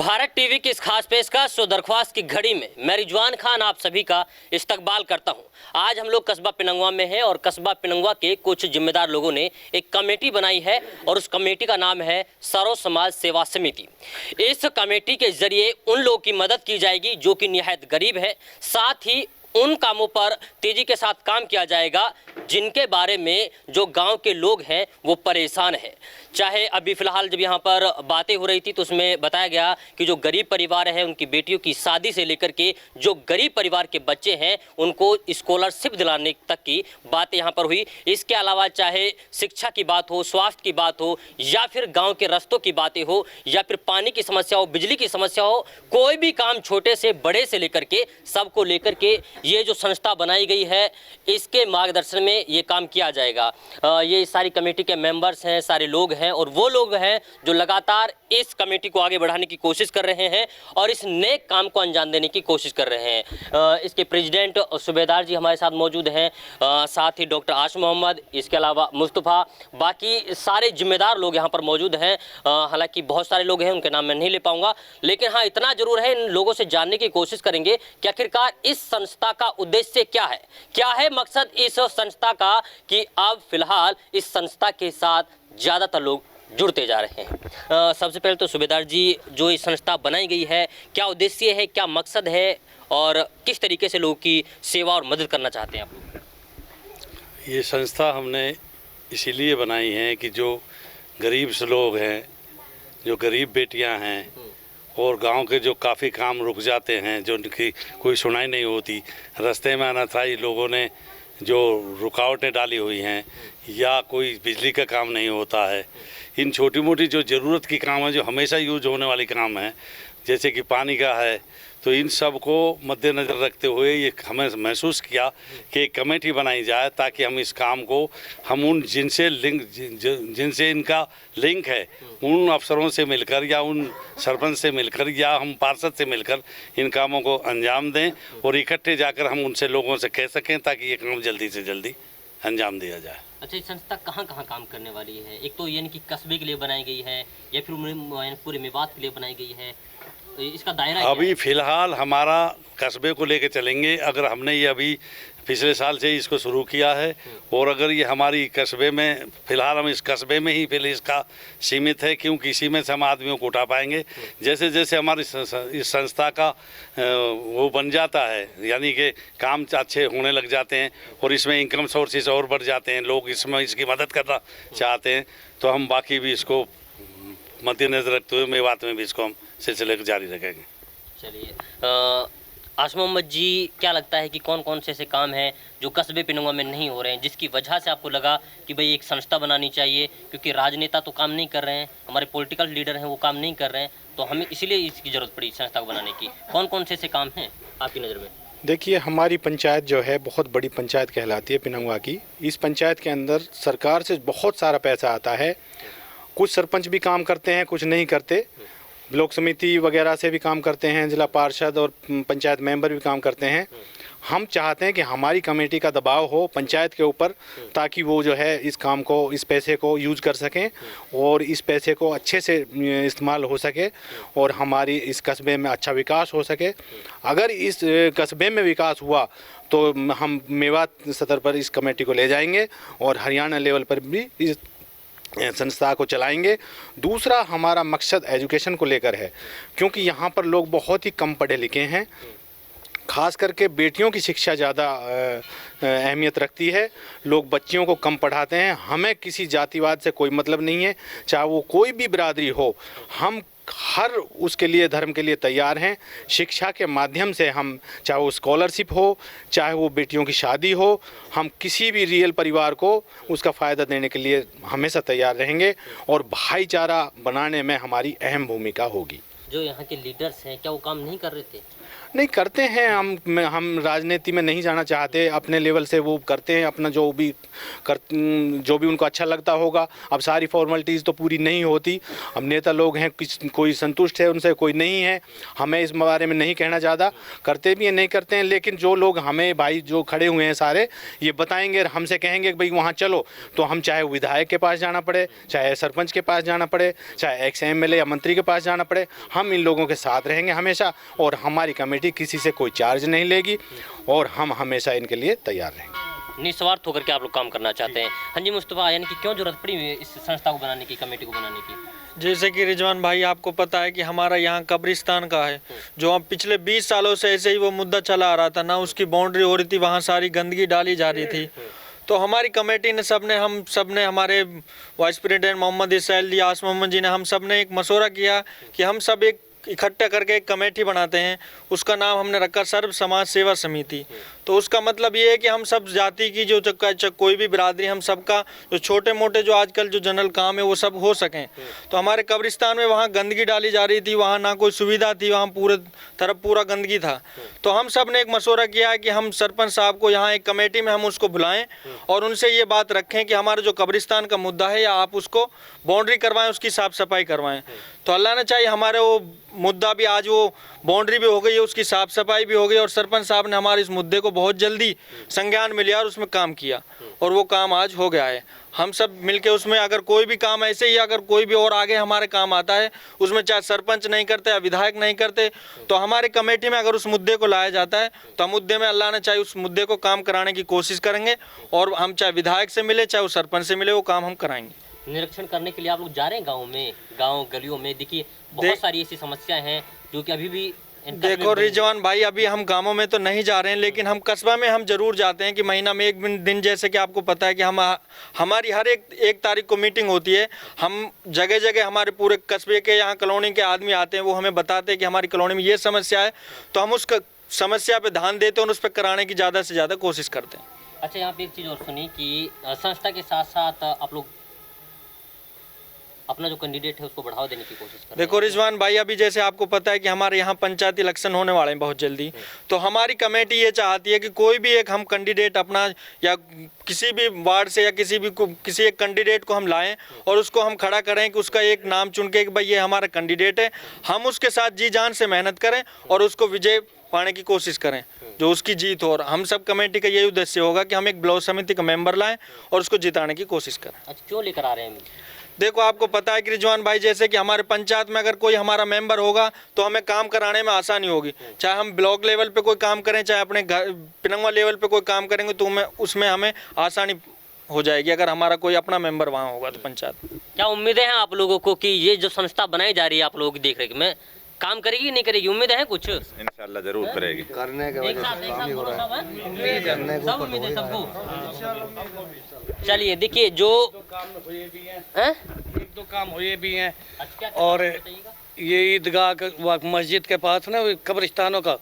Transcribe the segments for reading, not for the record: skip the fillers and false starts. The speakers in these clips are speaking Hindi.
भारत टीवी की इस खास पेशकश सो दरख्वास्त की घड़ी में मैं रिजवान खान आप सभी का इस्तकबाल करता हूं। आज हम लोग कस्बा पिनंगवा में हैं और कस्बा पिनंगवा के कुछ जिम्मेदार लोगों ने एक कमेटी बनाई है और उस कमेटी का नाम है सर्व समाज सेवा समिति। इस कमेटी के जरिए उन लोगों की मदद की जाएगी जो कि निहायत गरीब है, साथ ही उन कामों पर तेजी के साथ काम किया जाएगा जिनके बारे में जो गांव के लोग हैं वो परेशान हैं। चाहे अभी फ़िलहाल जब यहाँ पर बातें हो रही थी तो उसमें बताया गया कि जो गरीब परिवार है उनकी बेटियों की शादी से लेकर के जो गरीब परिवार के बच्चे हैं उनको स्कॉलरशिप दिलाने तक की बातें यहाँ पर हुई। इसके अलावा चाहे शिक्षा की बात हो, स्वास्थ्य की बात हो, या फिर गाँव के रास्तों की बातें हो, या फिर पानी की समस्या हो, बिजली की समस्या हो, कोई भी काम छोटे से बड़े से लेकर के सबको लेकर के ये जो संस्था बनाई गई है इसके मार्गदर्शन में ये काम किया जाएगा। ये सारी कमेटी के मेंबर्स हैं, सारे लोग हैं और वो लोग हैं जो लगातार इस कमेटी को आगे बढ़ाने की कोशिश कर रहे हैं और इस नेक काम को अंजाम देने की कोशिश कर रहे हैं। इसके प्रेसिडेंट सूबेदार जी हमारे साथ मौजूद हैं, साथ ही डॉक्टर आशिफ मोहम्मद, इसके अलावा मुस्तफ़ा, बाकी सारे जिम्मेदार लोग यहाँ पर मौजूद हैं। हालांकि बहुत सारे लोग हैं, उनके नाम मैं नहीं ले पाऊंगा, लेकिन हाँ इतना जरूर है, इन लोगों से जानने की कोशिश करेंगे कि आखिरकार इस संस्था का उद्देश्य क्या है मकसद इस संस्था का, कि अब फिलहाल इस संस्था के साथ ज़्यादातर लोग जुड़ते जा रहे हैं। सबसे पहले तो सूबेदार जी, जो इस संस्था बनाई गई है क्या उद्देश्य है, क्या मकसद है और किस तरीके से लोगों की सेवा और मदद करना चाहते हैं आप लोग? ये संस्था हमने इसीलिए बनाई है कि जो गरीब से लोग हैं, जो गरीब बेटियां हैं और गांव के जो काफ़ी काम रुक जाते हैं, जो उनकी कोई सुनाई नहीं होती, रास्ते में अनाथाई लोगों ने जो रुकावटें डाली हुई हैं या कोई बिजली का काम नहीं होता है, इन छोटी मोटी जो ज़रूरत की काम है, जो हमेशा यूज होने वाली काम है, जैसे कि पानी का है, तो इन सब को मद्देनज़र रखते हुए ये हमें महसूस किया कि एक कमेटी बनाई जाए ताकि हम इस काम को हम उन जिनसे इनका लिंक है उन अफसरों से मिलकर या उन सरपंच से मिलकर या हम पार्षद से मिलकर इन कामों को अंजाम दें और इकट्ठे जाकर हम उनसे लोगों से कह सकें ताकि ये काम जल्दी से जल्दी अंजाम दिया जाए। अच्छा, ये संस्था कहाँ काम करने वाली है? एक तो यानी कि कस्बे के लिए बनाई गई है या फिर पूरे मेवात के लिए बनाई गई है? इसका दायरा अभी फ़िलहाल हमारा कस्बे को लेकर चलेंगे। अगर हमने ये अभी पिछले साल से इसको शुरू किया है और अगर ये हमारी कस्बे में, फ़िलहाल हम इस कस्बे में ही पहले इसका सीमित है, क्योंकि इसी में से हम आदमियों को उठा पाएंगे। जैसे जैसे हमारी इस संस्था का वो बन जाता है, यानी कि काम अच्छे होने लग जाते हैं और इसमें इनकम सोर्सेज और बढ़ जाते हैं, लोग इसमें इसकी मदद करना चाहते हैं, तो हम बाकी भी इसको मद्देनजर रखते हुए मेवात में भी इसको हम सिलसिले को जारी रखेंगे। चलिए, आशिफ मोहम्मद जी, क्या लगता है कि कौन कौन से ऐसे काम हैं जो कस्बे पिनंगवा में नहीं हो रहे हैं, जिसकी वजह से आपको लगा कि भाई एक संस्था बनानी चाहिए? क्योंकि राजनेता तो काम नहीं कर रहे हैं, हमारे पॉलिटिकल लीडर हैं वो काम नहीं कर रहे हैं, तो हमें इसीलिए इसकी ज़रूरत पड़ी संस्था को बनाने की। कौन कौन से ऐसे काम हैं आपकी नज़र में? देखिए, हमारी पंचायत जो है बहुत बड़ी पंचायत कहलाती है पिनंगवा की। इस पंचायत के अंदर सरकार से बहुत सारा पैसा आता है। कुछ सरपंच भी काम करते हैं, कुछ नहीं करते, ब्लॉक समिति वगैरह से भी काम करते हैं, जिला पार्षद और पंचायत मेंबर भी काम करते हैं। हम चाहते हैं कि हमारी कमेटी का दबाव हो पंचायत के ऊपर ताकि वो जो है इस काम को, इस पैसे को यूज़ कर सकें और इस पैसे को अच्छे से इस्तेमाल हो सके और हमारी इस कस्बे में अच्छा विकास हो सके। अगर इस कस्बे में विकास हुआ तो हम मेवात सतर पर इस कमेटी को ले जाएंगे और हरियाणा लेवल पर भी इस संस्था को चलाएंगे। दूसरा हमारा मकसद एजुकेशन को लेकर है, क्योंकि यहाँ पर लोग बहुत ही कम पढ़े लिखे हैं, खास करके बेटियों की शिक्षा ज़्यादा अहमियत रखती है। लोग बच्चियों को कम पढ़ाते हैं। हमें किसी जातिवाद से कोई मतलब नहीं है, चाहे वो कोई भी बिरादरी हो, हम हर उसके लिए, धर्म के लिए तैयार हैं। शिक्षा के माध्यम से हम, चाहे वो स्कॉलरशिप हो, चाहे वो बेटियों की शादी हो, हम किसी भी रियल परिवार को उसका फ़ायदा देने के लिए हमेशा तैयार रहेंगे और भाईचारा बनाने में हमारी अहम भूमिका होगी। जो यहाँ के लीडर्स हैं क्या वो काम नहीं कर रहे थे? नहीं करते हैं। हम राजनीति में नहीं जाना चाहते, अपने लेवल से वो करते हैं अपना जो भी उनको अच्छा लगता होगा। अब सारी फॉर्मेलिटीज़ तो पूरी नहीं होती। अब नेता लोग हैं, कोई संतुष्ट है उनसे, कोई नहीं है। हमें इस बारे में नहीं कहना ज़्यादा, करते भी हैं नहीं करते हैं। लेकिन जो लोग हमें भाई जो खड़े हुए हैं सारे ये बताएंगे, हमसे कहेंगे कि भाई वहाँ चलो, तो हम चाहे विधायक के पास जाना पड़े, चाहे सरपंच के पास जाना पड़े, चाहे एक्स MLA या मंत्री के पास जाना पड़े, हम इन लोगों के साथ रहेंगे हमेशा। और हमारी कमेटी किसी से कोई चार्ज नहीं लेगी और हम हमेशा इनके लिए तैयार रहेंगे। निस्वार्थ होकर के आप लोग काम करना चाहते हैं। हाँ जी मुस्तफा, यानी कि क्यों जरूरत पड़ी इस संस्था को बनाने की, कमेटी को बनाने की? जैसे कि रिजवान भाई आपको पता है कि हमारा यहाँ कब्रिस्तान का है, जो हम पिछले 20 सालों से ऐसे ही वो मुद्दा चला आ रहा था, ना उसकी बाउंड्री हो रही थी, वहाँ सारी गंदगी डाली जा रही थी। तो हमारी कमेटी ने हम सब ने हमारे वाइस प्रेसिडेंट मोहम्मद इसराइल यास मोहम्मद जी ने हम सब ने एक मशवरा किया कि हम सब एक इकट्ठा करके एक कमेटी बनाते हैं। उसका नाम हमने रखा सर्व समाज सेवा समिति। तो उसका मतलब ये है कि हम सब जाति की जो कोई भी बिरादरी, हम सबका जो छोटे मोटे जो आजकल जो जनरल काम है वो सब हो सकें। तो हमारे कब्रिस्तान में वहाँ गंदगी डाली जा रही थी, वहाँ ना कोई सुविधा थी, वहाँ पूरे तरफ पूरा गंदगी था। तो हम सब ने एक मशवरा किया है कि हम सरपंच साहब को यहाँ एक कमेटी में हम उसको बुलाएं और उनसे ये बात रखें कि हमारा जो कब्रिस्तान का मुद्दा है या आप उसको बाउंड्री करवाएं, उसकी साफ़ सफाई करवाएं। तो अल्लाह ने चाहिए हमारे वो मुद्दा भी आज वो बाउंड्री भी हो गई है, उसकी साफ़ सफाई भी हो गई और सरपंच साहब ने हमारे इस मुद्दे को बहुत जल्दी संज्ञान में लिया और उसमें काम किया और वो काम आज हो गया है। हम सब मिलके उसमें अगर कोई भी काम ऐसे ही अगर कोई भी और आगे हमारे काम आता है, उसमें चाहे सरपंच नहीं करते या विधायक नहीं करते, तो हमारी कमेटी में अगर उस मुद्दे को लाया जाता है तो हम मुद्दे में अल्लाह ने चाहे उस मुद्दे को काम कराने की कोशिश करेंगे और हम चाहे विधायक से मिले चाहे वो सरपंच से मिले, वो काम हम कराएंगे। निरीक्षण करने के लिए आप लोग जा रहे हैं गाँव में, गाँव गलियों में? देखिए बहुत सारी ऐसी समस्याएं हैं जो कि अभी भी देखो रिजवान भाई, अभी हम गांवों में तो नहीं जा रहे हैं, लेकिन हम कस्बा में हम जरूर जाते हैं कि महीना में एक दिन, जैसे कि आपको पता है कि हमारी हर एक तारीख को मीटिंग होती है। हम जगह जगह हमारे पूरे कस्बे के यहाँ कॉलोनी के आदमी आते हैं, वो हमें बताते हैं कि हमारी कॉलोनी में ये समस्या है, तो हम उस समस्या पे ध्यान देते हैं और उस पर कराने की ज़्यादा से ज़्यादा कोशिश करते हैं। अच्छा, यहाँ पे एक चीज़ और सुनी कि संस्था के साथ साथ आप लोग अपना जो कैंडिडेट है उसको बढ़ावा देने की कोशिश कर रहे हैं। देखो रिजवान भाई, अभी जैसे आपको पता है कि हमारे यहाँ पंचायती इलेक्शन होने वाले हैं बहुत जल्दी, तो हमारी कमेटी ये चाहती है कि कोई भी एक हम कैंडिडेट अपना या किसी भी वार्ड से या किसी एक कैंडिडेट को हम लाएं और उसको हम खड़ा करें कि उसका एक नाम चुन के कि भाई ये हमारा कैंडिडेट है, हम उसके साथ जी जान से मेहनत करें और उसको विजय पाने की कोशिश करें, जो उसकी जीत हो। और हम सब कमेटी का यही उद्देश्य होगा कि हम एक ब्लॉक समिति का मेंबर लाएं और उसको जिताने की कोशिश करें। अच्छा, क्यों लेकर आ रहे हैं? देखो आपको पता है कि रिजवान भाई, जैसे कि हमारे पंचायत में अगर कोई हमारा मेंबर होगा तो हमें काम कराने में आसानी होगी। चाहे हम ब्लॉक लेवल पे कोई काम करें, चाहे अपने घर पिनंगवा लेवल पे कोई काम करेंगे, तो उसमें हमें आसानी हो जाएगी अगर हमारा कोई अपना मेंबर वहाँ होगा तो पंचायत। क्या उम्मीदें हैं आप लोगों को कि ये जो संस्था बनाई जा रही है आप लोगों की देख रेख में काम करेगी नहीं करेगी? उम्मीद है कुछ? इंशाल्लाह जरूर करेगी। करने के वजह से काम ही हो रहा है। सब उम्मीद है सबको। चलिए देखिए, जो एक दो काम हुए भी हैं और ये ईदगाह मस्जिद के पास ना कब्रिस्तानों का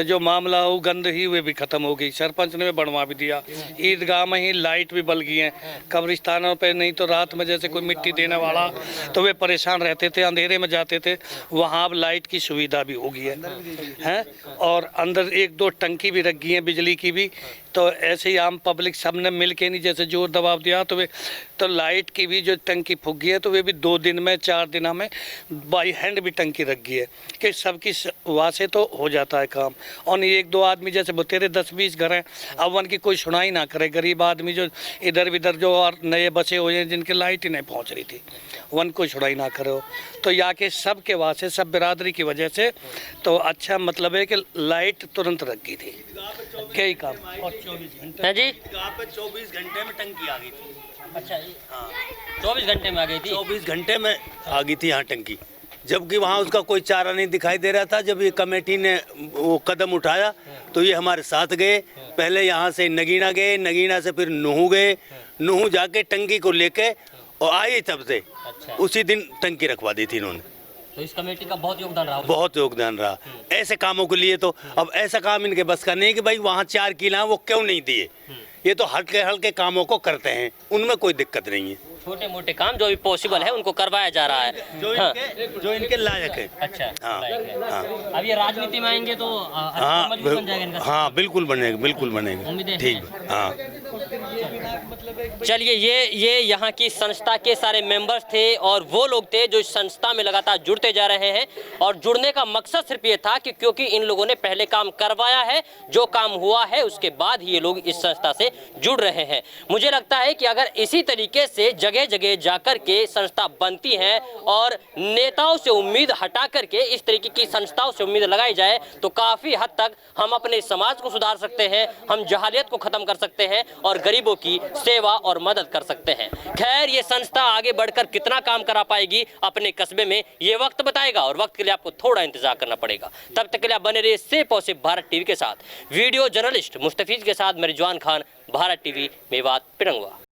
जो मामला हो गंद ही वे भी ख़त्म हो गई। सरपंच ने बनवा भी दिया। ईदगाह में ही लाइट भी बल गई हैं। कब्रिस्तानों पे नहीं तो रात में जैसे कोई मिट्टी देने वाला तो वे परेशान रहते थे, अंधेरे में जाते थे, वहाँ अब लाइट की सुविधा भी हो गई है और अंदर एक दो टंकी भी रख गई हैं बिजली की भी। तो ऐसे ही आम पब्लिक सब ने मिल के नहीं जैसे जोर दबाव दिया तो लाइट की भी जो टंकी फूक गई है, तो वे भी 2 दिन में 4 दिन में बाई हैंड भी टंकी रख गई है कि सबकी वासे तो हो जाता है काम। और एक दो आदमी जैसे बतेरे 10-20 घर हैं, अब उनकी कोई सुनाई ना करे। गरीब आदमी जो इधर उधर जो और नए बसे हुए हैं जिनकी लाइट ही नहीं पहुंच रही थी, वन कोई सुनाई ना करे। तो यहाँ के सब के वास्ते सब बिरादरी की वजह से तो अच्छा मतलब है कि लाइट तुरंत रख गई थी। कई काम 24 घंटे जी, 24 घंटे में टंकी आ गई थी। अच्छा, हाँ 24 घंटे में आ गई थी। 24 घंटे में आ गई थी यहाँ टंकी, जबकि वहाँ उसका कोई चारा नहीं दिखाई दे रहा था। जब ये कमेटी ने वो कदम उठाया तो ये हमारे साथ गए। पहले यहाँ से नगीना गए, नगीना से फिर नूहू गए, नूहू जाके टंकी को लेके और आए तब से। अच्छा, उसी दिन टंकी रखवा दी थी इन्होंने। तो इस कमेटी का बहुत योगदान रहा। बहुत योगदान रहा ऐसे कामों के लिए। तो अब ऐसा काम इनके बस का नहीं कि भाई वहाँ 4 किला वो क्यों नहीं दिए, ये तो हल्के हल्के कामों को करते हैं, उनमें कोई दिक्कत नहीं है। छोटे मोटे काम जो भी पॉसिबल है उनको करवाया जा रहा है। हाँ। जो इनके लायक है। अच्छा, हाँ, लायक है। हाँ। अब ये राजनीति में आएंगे तो हाँ, मजबूत बन जाएगा इनका। हाँ बिल्कुल बनेगा, बिल्कुल बनेगा। उम्मीदें ठीक, हैं। हाँ। चलिए, ये यहाँ की संस्था के सारे मेंबर्स थे और वो लोग थे जो इस संस्था में लगातार जुड़ते जा रहे हैं। और जुड़ने का मकसद सिर्फ ये था कि क्योंकि इन लोगों ने पहले काम करवाया है, जो काम हुआ है उसके बाद ही ये लोग इस संस्था से जुड़ रहे हैं। मुझे लगता है कि अगर इसी तरीके से जगह जगह जाकर के संस्था बनती हैं और नेताओं से उम्मीद हटा करके इस तरीके की संस्थाओं से उम्मीद लगाई जाए तो काफ़ी हद तक हम अपने समाज को सुधार सकते हैं, हम जहालियत को ख़त्म कर सकते हैं और गरीबों की सेवा और मदद कर सकते हैं। खैर, ये संस्था आगे बढ़कर कितना काम करा पाएगी अपने कस्बे में, ये वक्त बताएगा और वक्त के लिए आपको थोड़ा इंतजार करना पड़ेगा। तब तक के लिए आप बने रहिए सेफ और सिर्फ भारत टीवी के साथ। वीडियो जर्नलिस्ट मुस्तफीज के साथ मैं रिजवान खान, भारत टीवी, मेवात, पिरंगवा।